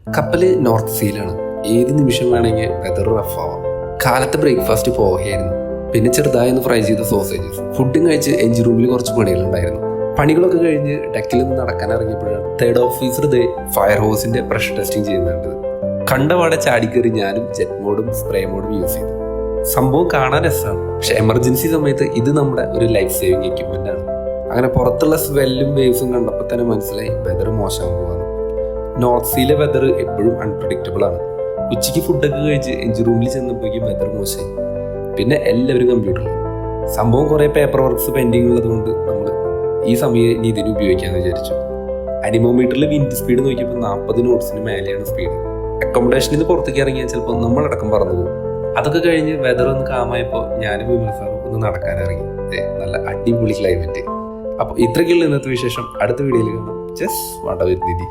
കപ്പല് നോർത്ത് സീയിലാണ്. ഏത് നിമിഷം വേണമെങ്കിൽ വെതർ റഫ് ആവാം. കാലത്തെ ബ്രേക്ക്ഫാസ്റ്റ് പോകയായിരുന്നു. പിന്നെ ചെറുതായി ഒന്ന് ഫ്രൈ ചെയ്ത സോസേജസ്. ഫുഡും കഴിച്ച് എഞ്ചിൻ റൂമിൽ കുറച്ച് പണികളുണ്ടായിരുന്നു. പണികളൊക്കെ കഴിഞ്ഞ് ഡെക്കിൽ നിന്ന് നടക്കാൻ ഇറങ്ങിയപ്പോഴാണ് തേർഡ് ഓഫീസർ ഫയർ ഹോസിന്റെ പ്രഷർ ടെസ്റ്റിംഗ് ചെയ്യുന്നുണ്ട്. കണ്ടപാടെ ചാടിക്കറി ഞാനും ജെറ്റ് മോഡും സ്പ്രേ മോഡും യൂസ് ചെയ്തു. സംഭവം കാണാൻ രസമാണ്, പക്ഷെ എമർജൻസി സമയത്ത് ഇത് നമ്മുടെ ഒരു ലൈഫ് സേവിങ് എക്യുപ്മെന്റ് ആണ്. അങ്ങനെ പുറത്തുള്ള സ്വെല്ലും വേവ്സും കണ്ടപ്പോൾ തന്നെ മനസ്സിലായി വെതർ മോശമാകുവാണ്. നോർത്ത് സീയിലെ വെതർ എപ്പോഴും അൺപ്രഡിക്റ്റബിൾ ആണ്. ഉച്ചയ്ക്ക് ഫുഡൊക്കെ കഴിച്ച് എഞ്ചിൻ റൂമിൽ ചെന്നപ്പോഴേക്കും വെതർ മോശമായി. പിന്നെ എല്ലാവരും കമ്പ്യൂട്ടറിൽ. സംഭവം കുറേ പേപ്പർ വർക്ക്സ് പെൻഡിങ് ഉള്ളത് കൊണ്ട് നമ്മൾ ഈ സമയം ഇനി ഇതിന് ഉപയോഗിക്കാമെന്ന് വിചാരിച്ചു. അനിമോമീറ്ററിൽ വിൻഡ് സ്പീഡ് നോക്കിയപ്പോൾ 40 നോട്ട്സിന് മേലെയാണ് സ്പീഡ്. അക്കോമഡേഷനിൽ നിന്ന് പുറത്തേക്ക് ഇറങ്ങിയാൽ ചിലപ്പോൾ നമ്മളടക്കം പറന്നു പോകും. അതൊക്കെ കഴിഞ്ഞ് വെതർ ഒന്ന് കാമായപ്പോൾ ഞാനും വിമൽ സാറും ഒന്ന് നടക്കാനിറങ്ങി. നല്ല അടിപൊളി ക്ലൈമറ്റ്. അപ്പോൾ ഇത്രയ്ക്കുള്ള ഇന്നത്തെ വിശേഷം. അടുത്ത വീഡിയോയിൽ കാണാം. ജസ്റ്റ് വാട്ട വിത്ത് നിധി.